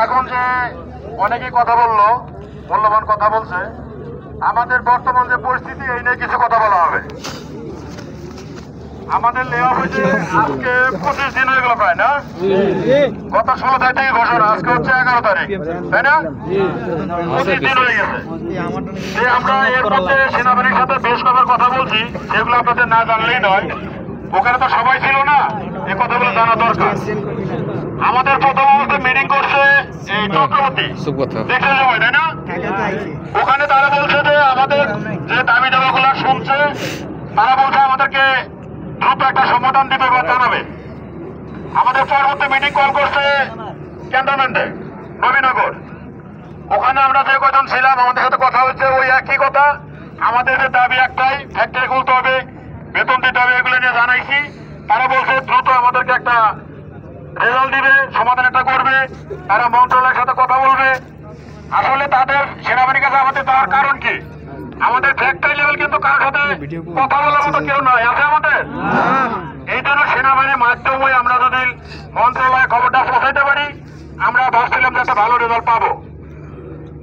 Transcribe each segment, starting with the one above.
এখন যে অনেকেই কথা বললো, মূল্যবান কথা বলছে, আমাদের বর্তমান যে পরিস্থিতি এই নিয়ে কিছু কথা বলা হবে। আমাদের নেওয়া হয়েছে আজকে 25 দিন হয়ে গেল প্রায়, না? গত 16 তারিখ থেকে ঘোষণা, আজকে হচ্ছে 11 তারিখ, তাই না? 25 দিন হয়ে গেছে। আমরা এর মধ্যে সেনাবাহিনীর সাথে বেশ কবার কথা বলছি, সেগুলো আপনাদের না জানলেই নয়। ওখানে তো সবাই ছিল না, এই কথাগুলো জানা দরকার। আমাদের প্রথম অবস্থায় মিটিং করছে এই চক্রবর্তী, দেখছেন সবাই, তাই না? ওখানে তারা বলছে যে আমাদের যে দাবি দাবাগুলো শুনছে, তারা বলছে আমাদেরকে দ্রুত একটা সমাধান দিবে বা জানাবে। আমাদের পরবর্তী মিটিং কল করছে ক্যান্টনমেন্টে, নবীনগর। ওখানে আমরা যে কজন ছিলাম, আমাদের সাথে কথা হচ্ছে ওই একই কথা। আমাদের যে দাবি একটাই, ফ্যাক্টরি খুলতে হবে, বেতন দিতে হবে, এগুলো নিয়ে জানাইছি। তারা বলছে দ্রুত আমাদেরকে একটা রেজাল্ট দিবে, সমাধান একটা করবে, তারা মন্ত্রণালয়ের সাথে কথা বলবে। আসলে তাদের সেনাবাহিনীর কাছে আমাদের যাওয়ার কারণ কি? আমাদের ফ্যাক্টরি লেভেল কিন্তু কারোর সাথে কথা বলার মতো কেউ নয়, আছে আমাদের। এই জন্য সেনাবাহিনীর মাধ্যমে আমরা যদি মন্ত্রণালয়ে খবরটা পৌঁছাইতে পারি, আমরা ভাবছিলাম যে একটা ভালো রেজাল্ট পাবো।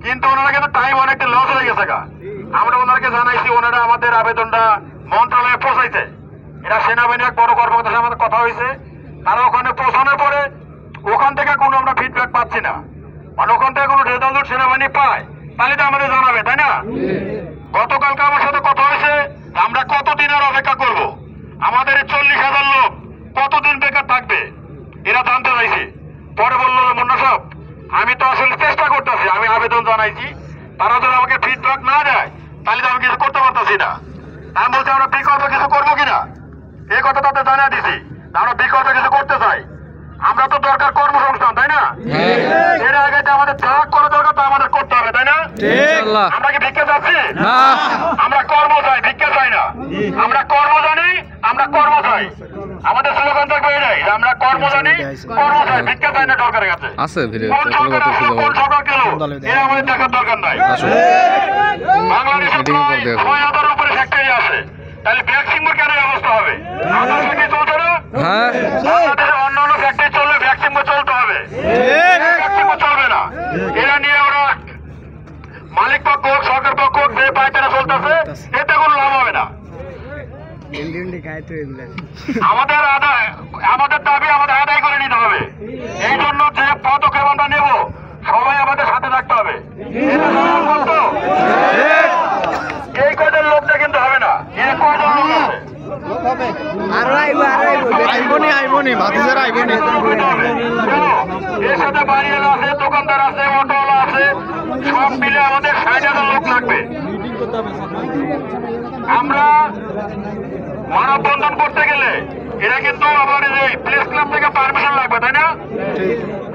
কিন্তু ওনারা কিন্তু টাইম অনেকটা লস হয়ে গেছে গা। আমরা ওনাকে জানাইছি, ওনারা আমাদের আবেদনটা মন্ত্রণালয়ে পৌঁছাইছে। এরা সেনাবাহিনীর এক বড় কর্মকর্তার সাথে আমাদের কথা হয়েছে। তারা ওখানে পৌঁছানোর পরে ওখান থেকে কোনো আমরা ফিডব্যাক পাচ্ছি না। মানে ওখান থেকে কোনো রেজাল্ট সেনাবাহিনী পায় তাহলে তো আমাদের জানাবে, তাই না? গতকালকে আমার সাথে কথা হয়েছে, আমরা কতদিন আর অপেক্ষা করব? আমাদের 40,000 লোক কতদিন বেকার থাকবে এরা জানতে চাইছে। পরে বললো মুন্না সাহেব, আমি তো আসলে চেষ্টা করতেছি, আমি আবেদন জানাইছি, তারা যদি আমাকে ফিডব্যাক না দেয় তাহলে তো আমি কিছু করতে পারতেছি না। আমি বলছি আমরা বিকল্প কিছু করবো কিনা, এই কথা তাদের জানিয়ে দিছি। আমরা বিকল্প কিছু করতে চাই। আমরা তো দরকার কর্মসংস্থান, তাই না? এর আগে আমাদের যা করা দরকার তা আমাদের করতে হবে, তাই না? আমরা কি ভিক্ষা চাচ্ছি? আমরা কর্ম চাই, ভিক্ষা চাই না। আমরা কর্ম জানি, আমরা কর্ম চাই। আমাদের স্লোগান থাকবে এটাই, আমরা কর্ম জানি, কর্ম চাই, ভিক্ষা চাই না সরকারের কাছে। কোন সরকার আসলো, কোন সরকার গেল, এরা আমাদের দেখার দরকার নাই। বাংলাদেশে 6,000-এর উপরে ফ্যাক্টরি আছে, তাহলে ভ্যাকসিন কেন ব্যবস্থা হবে? আমাদের ফ্যাক্টরি চলছে না? বাংলাদেশে অন্যান্য ফ্যাক্টরি চললে ভ্যাকসিন চলতে হবে, ভ্যাকসিন চলবে না। এরা নিয়ে ওরা মালিক পক্ষ হোক, সরকার পক্ষ হোক, যে পায়তারা চলতেছে, এতে কোনো লাভ হবে না। আমাদের দাবি আমাদের আদায় করে নিতে হবে। এই জন্য যে পদক্ষেপ আমরা নেব, সবাই আমাদের সাথে থাকতে হবে। এই কয়জন লোকটা কিন্তু হবে না, এই কয়জন লোক আছে এর সাথে বাড়িওয়ালা আছে, দোকানদার আছে, অটোওয়ালা আছে, সব মিলে আমাদের 60,000 লোক লাগবে। আমরা মানববন্ধন করতে গেলে এরা কিন্তু আবার এই প্রেস ক্লাব থেকে পারমিশন লাগবে, তাই না?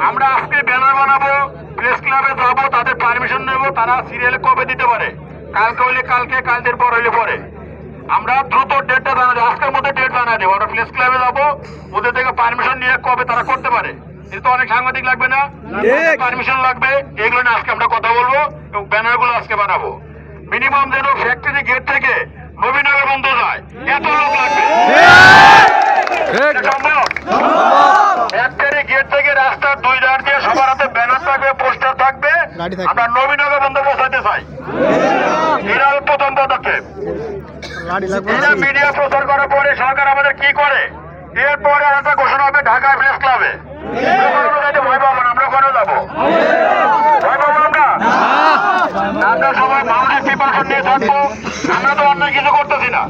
আমরা আজকে ব্যানার বানাবো, প্রেস ক্লাবে যাবো, তাদের পারমিশন নেবো, তারা সিরিয়ালে কবে দিতে পারে, কালকে হইলে কালকে, কালকের পর হইলে পরে। আমরা দ্রুত ডেটটা জানা দেবো, আজকের মধ্যে ডেট জানা দেবো। আমরা প্রেস ক্লাবে যাবো, ওদের থেকে পারমিশন নিয়ে কবে তারা করতে পারে। কিন্তু অনেক সাংবাদিক লাগবে না, পারমিশন লাগবে, এগুলো নিয়ে আজকে আমরা কথা বলবো এবং ব্যানার গুলো আজকে বানাবো। মিনিমাম যেন ফ্যাক্টরি গেট থেকে নবীনগর বন্ধ যায়, এত লোক লাগবে। সম্ভব? ফ্যাক্টরি গেট থেকে রাস্তার 2 ধার দিয়ে সবার হাতে ব্যানার থাকবে, পোস্টার থাকবে, আমরা নবীনগর বন্ধ পৌঁছাতে চাই। এরা প্রথম পদক্ষেপ। মিডিয়া প্রচার করার পরে সরকার আমাদের কি করে, এরপরে একটা ঘোষণা হবে ঢাকা প্রেস ক্লাবে। ভয় পাবো না, আমরা ওখানে যাবো। ভয় পাবো আমরা? আমরা সবাই মানুষের প্রিপারেশন নিয়ে থাকবো। আমরা তো অন্য কিছু করতেছি না।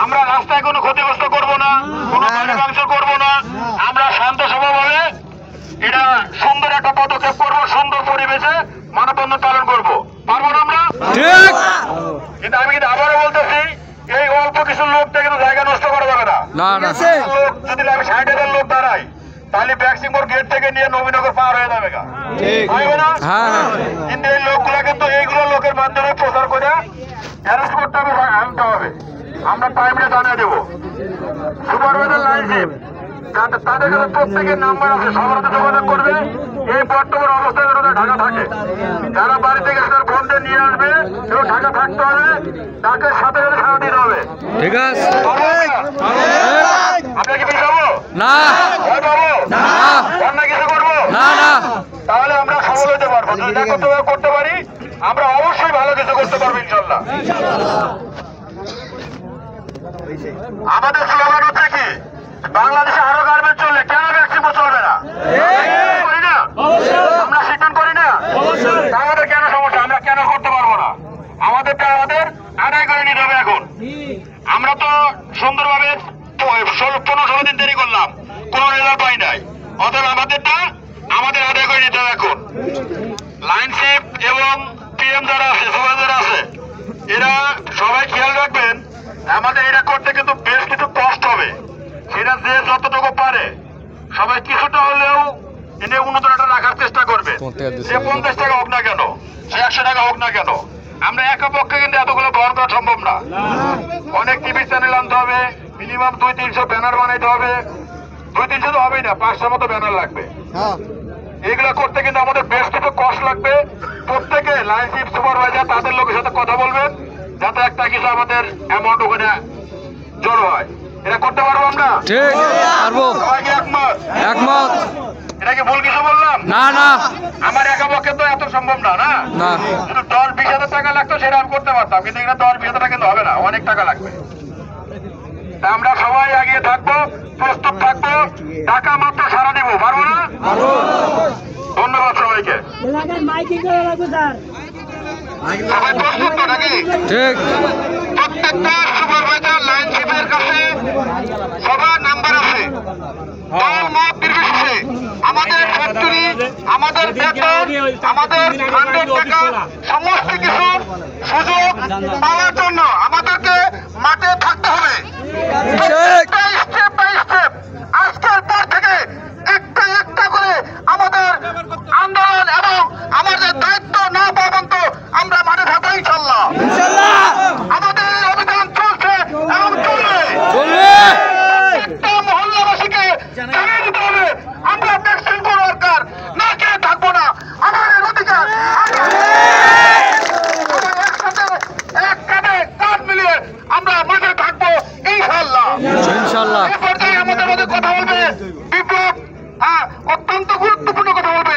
আমরা রাস্তায় কোনো ক্ষতিগ্রস্ত করবো না, কোনো মাংস করবো না। আমরা শান্ত সভাভাবে এটা সুন্দর একটা পদক্ষেপ করবো, সুন্দর পরিবেশে মানববন্ধন পালন করবো। পারবো না আমরা? কিন্তু আমি কিন্তু আবারও বলতেছি, এই অল্প কিছু লোকটা কিন্তু জায়গা নষ্ট করা যাবে না। লোক যদি আমি 60,000 লোক দাঁড়াই, তাহলে ভ্যাকসিনপুর গেট থেকে নিয়ে নবীনগর পার হয়ে যাবে না। কিন্তু এই লোকগুলা কিন্তু এইগুলো লোকের মাধ্যমে প্রচার করে অ্যারেস্ট করতে হবে, আনতে হবে। আমরা টাইমটা জানিয়ে দেবো। সুপারভাইজার লাইনশিপ তাদের কাছে প্রত্যেকের নাম্বার আছে, সবার সাথে যোগাযোগ করবে। এই বর্তমান অবস্থায় ঢাকা থাকে, যারা বাড়ি থেকে তার বোনদের নিয়ে আসবে এবং ঢাকা থাকতে হবে, তাকে সাথে সাথে সারা দিতে হবে। ঠিক আছে, আপনাকে কি যাবো? না ভয় পাবো না অন্য কিছু করবো না না তাহলে আমরা সফল হতে পারবো যদি যা করতে পারি আমরা অবশ্যই ভালো কিছু করতে পারবো ইনশাল্লাহ আমাদের স্লোগান হচ্ছে কি বাংলাদেশে আরো গার্মেন্টস চললে কেন ভ্যাকসিন চলবে না করি না আমরা সিদ্ধান্ত করি না আমাদের কেন সমস্যা আমরা কেন করতে পারবো না আমাদেরটা আমাদের আদায় করে নিতে হবে এখন আমরা তো সুন্দরভাবে 15-16 দিন দেরি করলাম কোন রেজাল্ট পাই নাই অতএব আমাদেরটা আমাদের আদায় করে নিতে হবে এখন লাইনশিপ এবং পিএম যারা আছে সুপার যারা আছে এরা সবাই খেয়াল রাখবেন আমাদের এটা করতে কিন্তু বেশ কিছু কষ্ট হবে সেটা যে যতটুকু পারে সবাই কিছুটা হলেও এনে উন্নতটা রাখার চেষ্টা করবে সে 50 টাকা হোক না কেন সে 100 টাকা হোক না কেন আমরা একা পক্ষে কিন্তু এতগুলো বহন করা সম্ভব না অনেক টিভি চ্যানেল আনতে হবে মিনিমাম 200-300 ব্যানার বানাইতে হবে 200-300 তো হবেই না 500 মতো ব্যানার লাগবে এগুলো করতে কিন্তু আমাদের বেশ কিছু কষ্ট লাগবে প্রত্যেকে লাইনশিপ সুপারভাইজার তাদের লোকের সাথে কথা বলবেন যাতে একটা কিছু আমাদের অ্যামাউন্ট ওখানে জড়ো হয় এটা করতে পারবো আমরা ঠিক পারবো সবাইকে একমত একমত এটা কি ভুল কিছু বললাম না না আমার একা পক্ষে তো এত সম্ভব না না না শুধু 10-20 হাজার টাকা লাগতো সেটা আমি করতে পারতাম কিন্তু এখানে 10-20 হাজার টাকা কিন্তু হবে না অনেক টাকা লাগবে তা আমরা সবাই এগিয়ে থাকবো প্রস্তুত থাকবো টাকা মাত্র সারা দিব পারবো না ধন্যবাদ সবাইকে সবাই প্রস্তুত তো নাকি ঠিক প্রত্যেকটা সুপারভাইজার লাইনশিপের কাছে সবার নাম্বার আছে দল মত নির্বিশেষে আমাদের ফ্যাক্টরি আমাদের বেতন আমাদের ফান্ডের টাকা সমস্ত কিছু সুযোগ পাওয়ার জন্য আমাদেরকে মাঠে থাকতে হবে স্টেপ বাই স্টেপ আজকের পর থেকে একটা একটা করে আমাদের আন্দোলন এবং আমাদের দায়িত্ব না পর্যন্ত আমরা মাঠে থাকবো ইনশাল্লাহ আমাদের এই অভিযান চলছে এবং চলবে একটা মহল্লাবাসীকে জানিয়ে দিতে হবে আমরা ভ্যাকসিন কোনো দরকার না খেয়ে থাকবো না আমাদের অধিকার একসাথে এক কাঁধে কাঁধ মিলিয়ে আমরা মাঠে থাকবো ইনশাল্লাহ ইনশাআল্লাহ এই পর্যায়ে আমাদের মধ্যে কথা বলবে বিপ্লব অত্যন্ত গুরুত্বপূর্ণ কথা বলবে